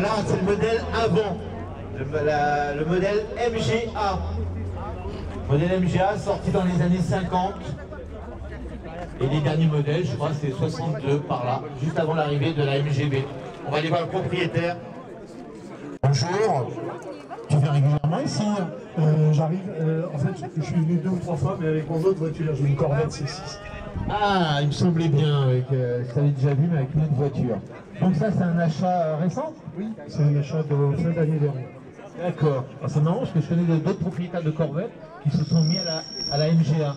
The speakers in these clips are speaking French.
Voilà, c'est le modèle avant, le modèle MGA. Modèle MGA sorti dans les années 50. Et les derniers modèles, je crois, c'est 62 par là, juste avant l'arrivée de la MGB. On va aller voir le propriétaire. Bonjour. Tu viens régulièrement ici? J'arrive, en fait, je suis venu 2 ou 3 fois, mais avec mon autre voiture, j'ai une Corvette C6. Ah, il me semblait bien, avec, je t'avais déjà vu, mais avec une autre voiture. Donc ça, c'est un achat récent? Oui, c'est un achat de fin d'année dernière. D'accord. C'est marrant parce que je connais d'autres propriétaires de Corvette qui se sont mis à la MGA.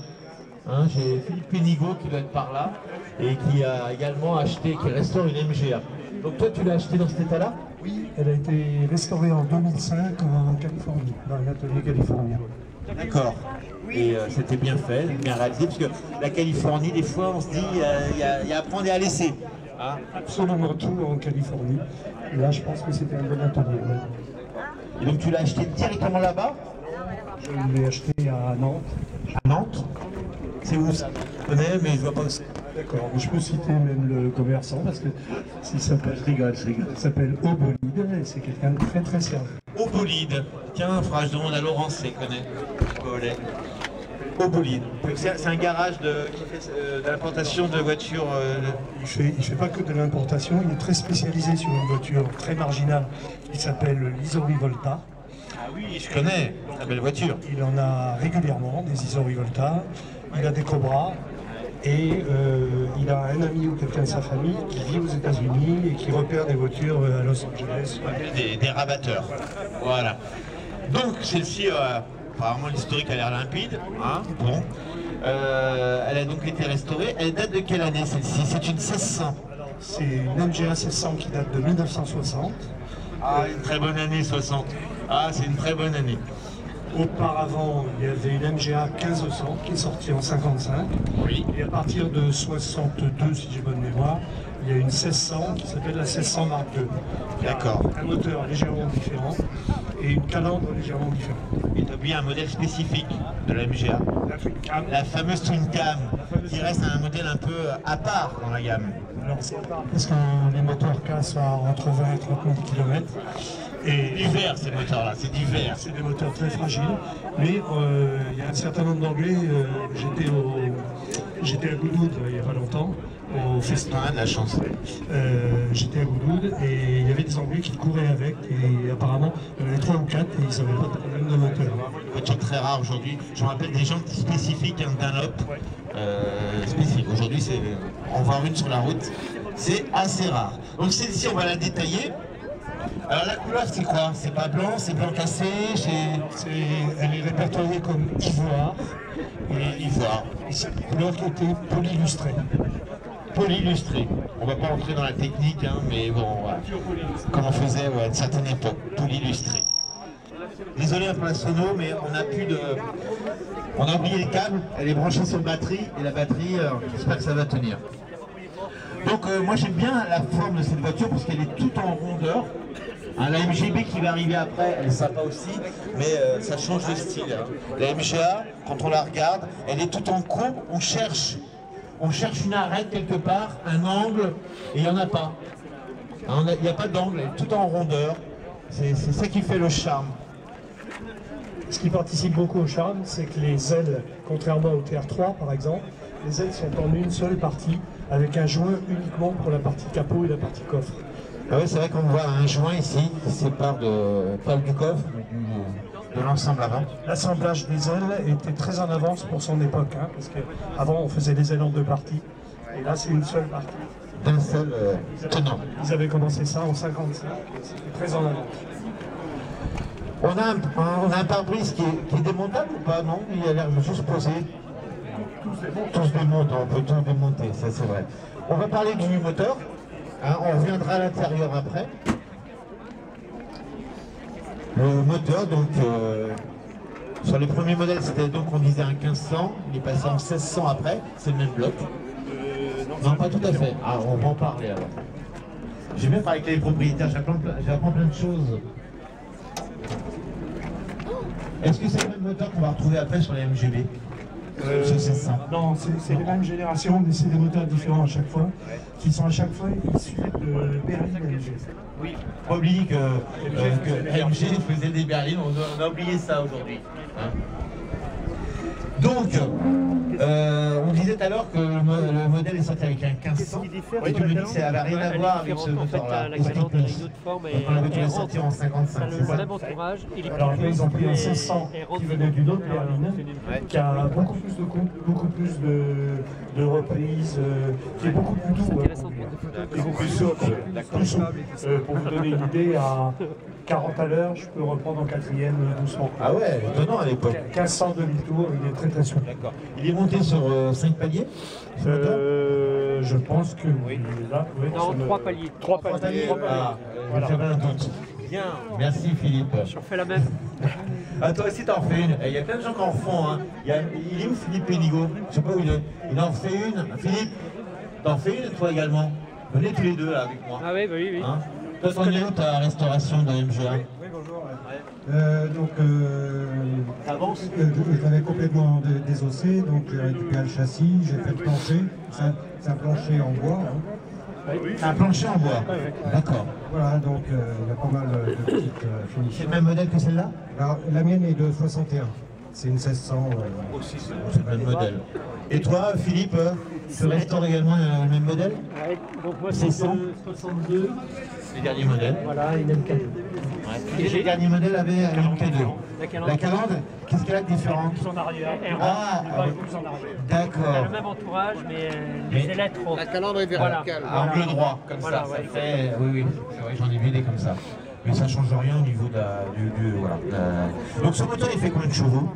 Hein, j'ai Philippe Pénigaud qui doit être par là et qui a également acheté, qui restaure une MGA. Donc toi, tu l'as acheté dans cet état-là? Oui, elle a été restaurée en 2005 en Californie, dans un atelier californien. D'accord. Et c'était bien fait, bien réalisé, parce que la Californie, des fois, on se dit, il y a à prendre et à laisser. Hein? Absolument tout en Californie. Et là, je pense que c'était un bon atelier. Ouais. Et donc tu l'as acheté directement là-bas? Je l'ai acheté à Nantes. À Nantes? C'est où ça? Je connais, mais je vois pas où c'est. D'accord, je peux citer même le commerçant parce que il s'appelle, il s'appelle Aubolide et c'est quelqu'un de très très sérieux. Aubolide, tiens, je demande à Laurence, il connaît. Aubolide. C'est un garage qui fait de l'importation de voitures. Il fait pas que de l'importation, il est très spécialisé sur une voiture très marginale qui s'appelle l'Isori Volta. Ah oui, je connais, la belle voiture. Il en a régulièrement des Isori Volta, il a des Cobra. Et il a un ami ou quelqu'un de sa famille qui vit aux États-Unis et qui repère des voitures à Los Angeles. Des rabatteurs. Voilà. Donc celle-ci, apparemment l'historique a l'air limpide. Hein, bon. Elle a donc été restaurée. Elle date de quelle année celle-ci? C'est une 1600. C'est une MGA 1600 qui date de 1960. Ah, une très bonne année 60. Ah, c'est une très bonne année. Auparavant, il y avait une MGA 1500 qui est sortie en 55. Oui. Et à partir de 62, si j'ai bonne mémoire, il y a une 1600 qui s'appelle la 1600 Mark II. D'accord. Un moteur légèrement différent et une calandre légèrement différente. Et tu as oublié un modèle spécifique de la MGA. La fameuse Twin Cam, qui reste un modèle un peu à part dans la gamme. Alors c'est à part parce que les moteurs cassent entre 20 et 30 000 km. Et divers ces moteurs-là, c'est divers. C'est des moteurs très fragiles, mais il y a un certain nombre d'Anglais, j'étais à Goodwood il n'y a pas longtemps, au festival. On a de la chance. J'étais à Goodwood et il y avait des Anglais qui couraient avec, et apparemment il y en avait 3 ou 4 et ils n'avaient pas de problème de moteur. Une voiture très rare aujourd'hui, je me rappelle des gens spécifiques, un Dunlop spécifique. Aujourd'hui, on va en une sur la route, c'est assez rare. Donc celle-ci, on va la détailler. Alors la couleur c'est quoi? C'est pas blanc, c'est blanc cassé, elle est répertoriée comme ivoire. Et ivoire. C'est une couleur qui était polylustrée. Polylustrée. On va pas entrer dans la technique, hein, mais bon, voilà. Comme on faisait à une certaine époque, polylustrée. Désolé pour la sono, mais on a plus de... On a oublié les câbles, elle est branchée sur la batterie, et la batterie, j'espère que ça va tenir. Donc moi j'aime bien la forme de cette voiture parce qu'elle est toute en rondeur. Hein, la MGB qui va arriver après, elle est sympa aussi, mais ça change de style. Hein. La MGA, quand on la regarde, elle est toute en courbe, on cherche une arête quelque part, un angle, et il n'y en a pas. Hein, il n'y a pas d'angle, elle est toute en rondeur. C'est ça qui fait le charme. Ce qui participe beaucoup au charme, c'est que les ailes, contrairement au TR3 par exemple, les ailes sont en une seule partie, avec un joint uniquement pour la partie capot et la partie coffre. Ah oui, c'est vrai qu'on voit un joint ici qui sépare pas du coffre, mais de l'ensemble avant. L'assemblage des ailes était très en avance pour son époque, hein, parce qu'avant on faisait les ailes en 2 parties, et là c'est une seule partie. D'un seul tenant. Ils avaient commencé ça en 55, et c'était très en avance. On a un pare-brise qui est démontable ou pas? Non, il a l'air juste posé. Tous démontent, on peut tout démonter, ça c'est vrai. On va parler du moteur, hein, on reviendra à l'intérieur après. Le moteur, donc, sur les premiers modèles, c'était donc on disait un 1500, il est passé en 1600 après, c'est le même bloc. Non, pas tout à fait. Ah, on va en parler alors. J'ai bien parlé avec les propriétaires, j'apprends plein de choses. Est-ce que c'est le même moteur qu'on va retrouver après sur la MGB? ce 700? Non, c'est les mêmes générations, mais c'est des moteurs différents à chaque fois, qui sont à chaque fois issus de berlines AMG. Oui, pas oublier que AMG faisait des berlines, on a oublié ça aujourd'hui. Hein. Donc, on disait tout à l'heure que le modèle est sorti avec un 1500, et tu me dis que ça n'avait rien à voir avec ce moteur-là. La calandre a une autre forme et on avait dû la sortir en 55, c'est ça? le même entourage. Alors après, ils ont pris un 1600 qui venait d'une autre berline, qui a beaucoup plus de coupe, beaucoup plus de reprises, qui est beaucoup plus doux, beaucoup plus souple. Pour vous donner une idée, à 40 à l'heure, je peux reprendre en quatrième doucement. Ah ouais, étonnant à l'époque. 1500 demi-tours, il est très très souple. D'accord. Il est monté sur 5 paliers, ce moteur? Je pense que oui. Là, oui, Non, 3 paliers. 3 paliers. Ah, j'avais un doute. Bien, merci Philippe. J'en fais la même. Ah, toi aussi t'en fais une. Il y a plein de gens qui en font. Hein. Il est où Philippe Pénigaud? Je sais pas où il est. Il en fait une. Philippe, t'en fais une toi également? Venez tous les deux là avec moi. Ah oui, bah oui, oui. Hein, toi t'en es où ta restauration de MGA? Oui, bonjour. T'avances? Je l'avais complètement désossé, donc j'ai récupéré le châssis, j'ai fait le plancher. C'est un plancher en bois. Hein. C'est un plancher en bois. D'accord. Voilà, donc il y a pas mal de petites C'est finitions. le même modèle que celle-là? Alors, la mienne est de 61. C'est une 1600. Aussi, c'est le même modèle. Et toi, Philippe, tu restaures également le même modèle? Ouais, donc moi C'est c'est 62. Les derniers modèles. Voilà, une MK2. Ouais. Et les derniers modèles avaient un MK2. La calandre, qu'est-ce qu'elle a de différent? Plus en arrière. Ah, Plus en arrière. On a d'accord. le même entourage, mais les ailettes trop. La calandre est Voilà. verticale. Angle droit, comme Voilà, ça. ouais, Ça fait, oui, oui, c'est vrai, j'en ai vu des comme ça. Mais ça change rien au niveau voilà. Donc ce moteur, il fait combien de chevaux?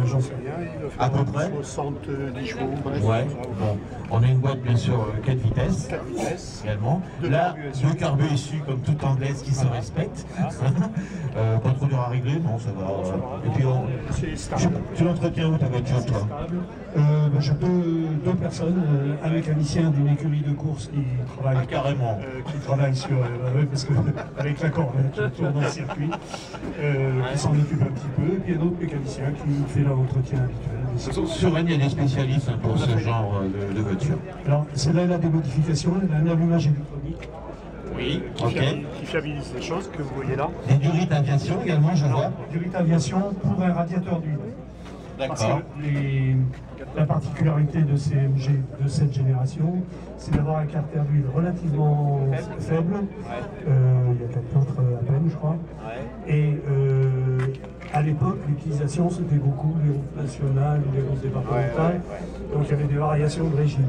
J'en sais rien, il doit À faire peu près 70 chevaux. Ouais, bon, on a une boîte bien sûr 4 vitesses 4 vitesses. également. Deux Là, carburants issus. 2 carburants issus comme toute anglaise qui se respecte. Pas trop dur à régler, non, ça va. Et puis, C'est stable. tu l'entretiens où ta voiture, toi? J'ai deux personnes, un mécanicien d'une écurie de course Ah, carrément. qui travaille sur, parce que avec la corde qui tourne dans le circuit, qui s'en occupe un petit peu, et puis un autre mécanicien qui fait l'entretien habituel. Sur Rennes, il y a des spécialistes hein, pour ce genre de voiture. Alors, celle-là, elle a des modifications, elle a un allumage électronique Oui, qui ok. fiabilise les choses que vous voyez là. Des durées d'aviation également, je vois. Durite aviation pour un radiateur d'huile. Parce D'accord. que la particularité de ces MG de cette génération, c'est d'avoir un carter d'huile relativement faible. Il y a 4 litres à peine, je crois. Et à l'époque, l'utilisation, c'était beaucoup les routes nationales, les routes départementales. Donc il y avait des variations de régime.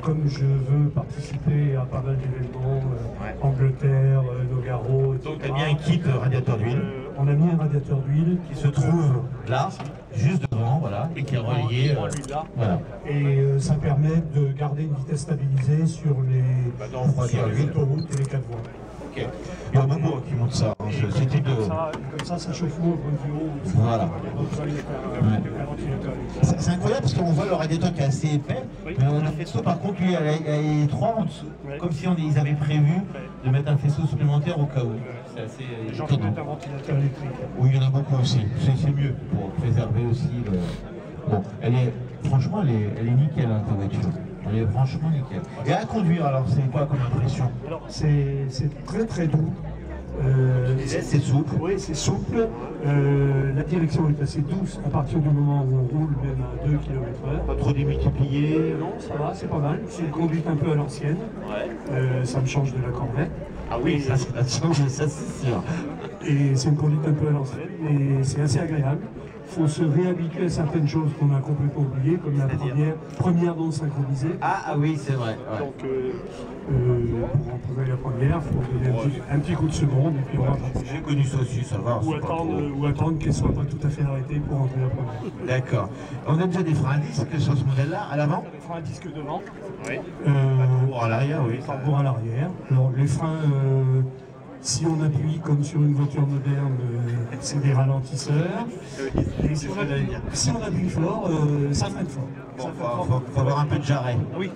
Comme je veux participer à pas mal d'événements, Angleterre, Nogaro, etc. Donc tu as mis un kit radiateur d'huile On a mis un radiateur d'huile qui se trouve là, juste devant, voilà, et qui est relié. Voilà. Et ça permet de garder une vitesse stabilisée sur refroidir l'huile. autoroutes et les 4 voies. Ok. Il y en a beaucoup qui montent ça, hein, ce type de... Comme ça chauffe moins au point de vue haut. Voilà. Ouais. C'est incroyable parce qu'on voit le radiateur qui est assez épais, mais on a fait ça par contre, lui, elle est étroit en dessous, comme si ils avaient prévu de mettre un faisceau supplémentaire au cas où. C'est assez Les gens qui étonnant. mettent un ventilateur électrique. Oui, il y en a beaucoup aussi. C'est mieux pour préserver aussi le... Bon, franchement, elle est nickel, hein, ta voiture. Elle est franchement nickel. Et à conduire, alors, c'est quoi comme impression? Alors, c'est très très doux. C'est souple. Oui, c'est souple. La direction est assez douce à partir du moment où on roule, même à 2 km/h. Pas trop démultiplié. Non, ça va, c'est pas mal. C'est une conduite un peu à l'ancienne. Ça me change de la Corvette. Ah oui, ça c'est sûr. Et c'est une conduite un peu à l'ancienne, mais c'est assez agréable. Il faut se réhabituer à certaines choses qu'on a complètement oubliées, comme la première non synchronisée. Ah oui, c'est vrai. Ouais. Donc, pour emprunter la première, il faut donner un petit coup de seconde et puis on va J'ai connu ça aussi, ça va. ou attendre qu'elle ne soit pas tout à fait arrêtée pour entrer la première. D'accord. On a déjà des freins à disque sur ce modèle-là, à l'avant? Les freins à disque devant. Oui. Pour à l'arrière, oui. Tambour à l'arrière. Alors, les freins, si on appuie comme sur une voiture moderne, c'est des ralentisseurs. Et si on appuie fort, ça freine fort. Bon, faut avoir un peu de jarret. Oui.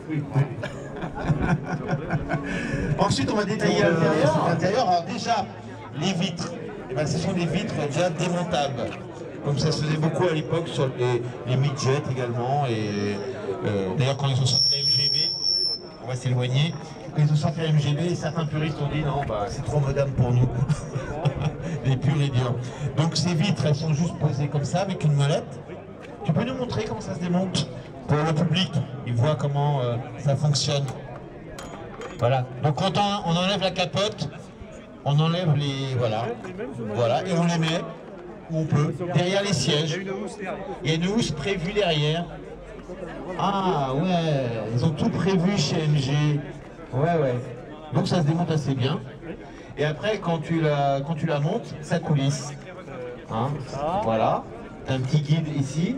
Ensuite, on va détailler l'intérieur. L'intérieur, alors déjà, les vitres. Eh ben, ce sont des vitres déjà démontables. comme ça se faisait beaucoup à l'époque sur les midgets également. Et d'ailleurs, quand ils ont sorti la MGB, on va s'éloigner, quand ils ont sorti la MGB, certains puristes ont dit non, bah, c'est trop moderne pour nous. Les purs et durs. Donc ces vitres, elles sont juste posées comme ça avec une molette. Tu peux nous montrer comment ça se démonte pour le public? Il voit comment ça fonctionne. Voilà. Donc quand on enlève la capote, on enlève les... Voilà. Voilà. Et on les met où on peut. Derrière les sièges. Il y a une housse prévue derrière. Ah ouais. Ils ont tout prévu chez MG. Ouais. Donc ça se démonte assez bien. Et après, quand tu la montes, ça coulisse. Hein, voilà. T'as un petit guide ici.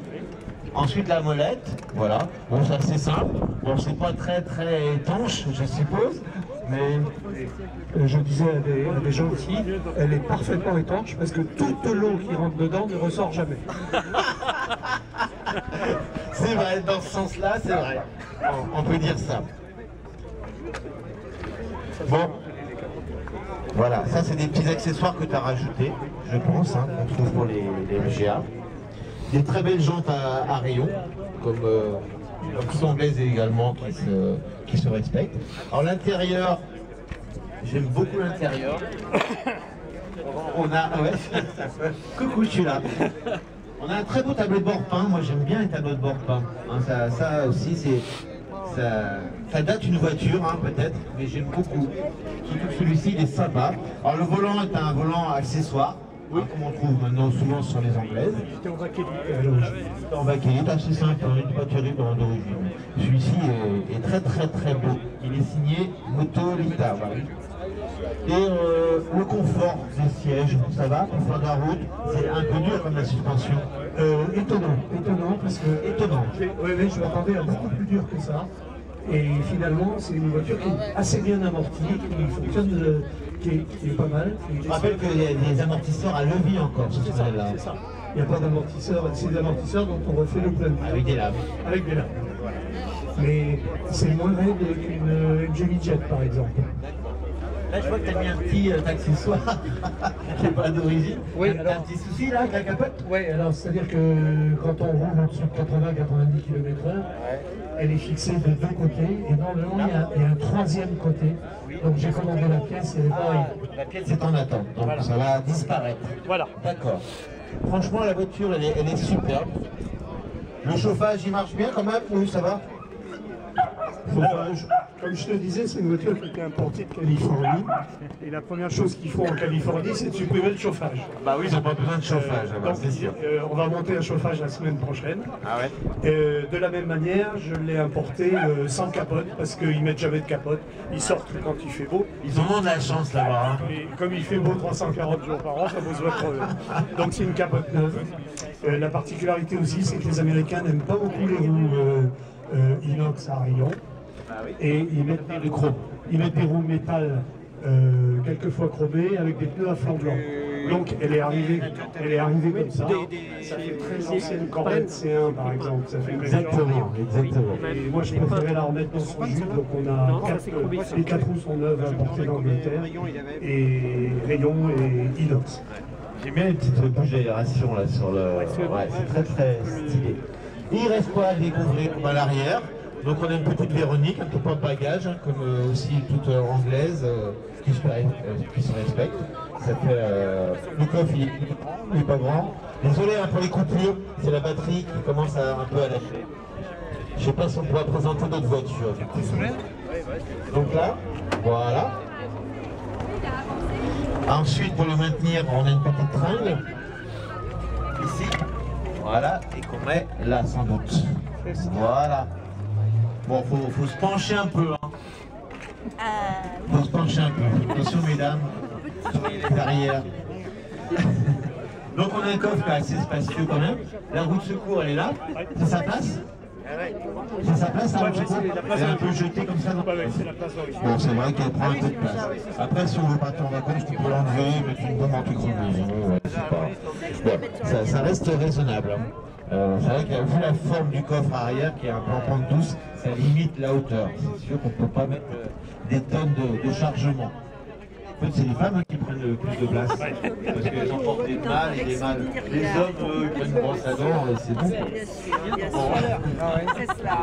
Ensuite, la molette. Voilà. Bon, c'est assez simple. Bon, c'est pas très étanche, je suppose. Mais je disais à des gens ici, elle est parfaitement étanche parce que toute l'eau qui rentre dedans ne ressort jamais. C'est vrai, dans ce sens-là, c'est vrai. On peut dire ça. Bon. Voilà, ça c'est des petits accessoires que tu as rajoutés, je pense, hein, qu'on trouve pour les MGA. Des très belles jantes à rayons, comme anglaises également, qui se respectent. Alors l'intérieur, j'aime beaucoup l'intérieur. On a... Ouais, coucou, je suis là. On a un très beau tableau de bord peint, moi j'aime bien les tableaux de bord peints. Hein, ça aussi, c'est... Ça date une voiture, hein, peut-être, mais j'aime beaucoup. Surtout celui-ci, il est sympa. Alors le volant est un volant accessoire, hein, comme on trouve maintenant souvent sur les anglaises. C'était en bakélite à l'origine. En bakélite, assez simple, il n'est pas terrible d'origine. Celui-ci est très beau. Il est signé Moto Lita. Voilà. Et le confort des sièges, ça va, confort de la route, c'est un peu dur comme la suspension. Étonnant parce que je m'attendais à beaucoup plus dur que ça. Et finalement, c'est une voiture qui est assez bien amortie, qui fonctionne, qui est pas mal. Je rappelle qu'il y a des amortisseurs à levier encore sur ce modèle-là. C'est ça. Il n'y a pas d'amortisseurs, c'est des amortisseurs dont on refait le plein de avec des lames. Avec des lames. Mais c'est moins raide qu'une MG Jet par exemple. Là, je vois que tu as mis un petit accessoire qui n'est pas d'origine. Oui, t'as un petit souci là avec la capote? Oui, alors c'est-à-dire que quand on roule au-dessus de 80-90 km/h, elle est fixée de deux côtés et normalement il y a un troisième côté. Donc j'ai commandé la pièce et elle est pareille. La pièce est en attente, donc voilà. Ça va disparaître. Voilà. D'accord. Franchement, la voiture, elle est superbe. Le chauffage, il marche bien quand même? Oui, ça va. Comme je te disais, c'est une voiture qui était importée de Californie. Et la première chose qu'il faut en Californie, c'est de supprimer le chauffage. Bah oui, ils n'ont pas besoin de chauffage, c'est sûr. On va monter un chauffage la semaine prochaine. Ah ouais. De la même manière, je l'ai importé sans capote, parce qu'ils mettent jamais de capote. Ils sortent quand il fait beau. Ils ont de la chance là-bas. Hein. Et comme il fait beau 340 jours par an, ça vaut se crever. Donc c'est une capote neuve. La particularité aussi, c'est que les Américains n'aiment pas beaucoup les roues inox à rayons. Et ils mettent des chrome. Ils mettent des roues métal quelquefois chromées avec des pneus à flanc blanc. Donc elle est arrivée comme ça. Ça fait très ancienne Corvette C1 par exemple. Ça fait exactement. Et moi je préférais la remettre dans son jus. Donc on a les 4 roues sont neuves importées d'Angleterre et rayons et inox. J'aime bien les petites bouches d'aération là sur le. Ouais, c'est très stylé. Et il reste quoi à découvrir à l'arrière? Donc on a une petite Véronique, un petit porte-bagages, hein, comme aussi toute anglaise, qui se respecte. Ça fait le coffre, il est pas grand. Désolé hein, pour les coupures, c'est la batterie qui commence un peu à lâcher. Je sais pas si on pourra présenter d'autres voitures. Donc là, voilà. Ensuite, pour le maintenir, on a une petite tringle, ici, voilà, et qu'on met là sans doute. Voilà. Bon, faut se pencher un peu, hein. Faut se pencher un peu. Attention mesdames, les arrières. Donc on a un coffre assez spacieux quand même. La roue de secours, elle est là. C'est sa place? C'est sa place, la roue de secours? Elle est un peu jetée comme ça, non? Bon, c'est vrai qu'elle prend un peu de place. Après, si on veut partir en vacances, tu peux l'enlever, mettre une bonne anti-crevaison. Ouais, c'est pas... Bon, ça reste raisonnable. Hein. C'est vrai que vu la forme du coffre arrière qui est un peu en pente douce, ça limite la hauteur. C'est sûr qu'on ne peut pas mettre des tonnes de chargement. En fait, c'est les femmes qui prennent le plus de place. Parce qu'elles emportent des mâles et des mâles. Les hommes, eux, ils prennent une brosse à dents, c'est bon. C'est cela, c'est cela.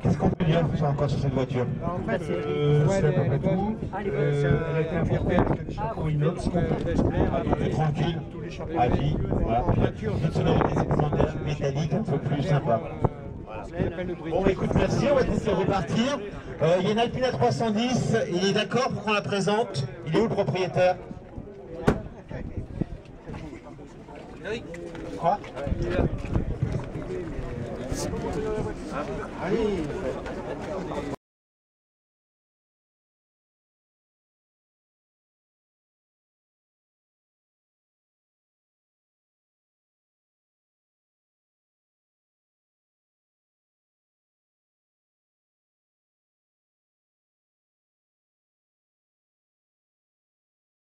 Qu'est-ce qu'on peut dire encore sur cette voiture? C'est à peu près tout. Elle a été importée avec des chapeaux inox. Tranquille, à vie. Voilà. Une sonorité supplémentaire métallique un peu plus sympa. Bon, bah, écoute, merci, on va essayer de repartir. Il y a une Alpine A310, il est d'accord pour qu'on la présente. Il est où le propriétaire? Quoi? Allez.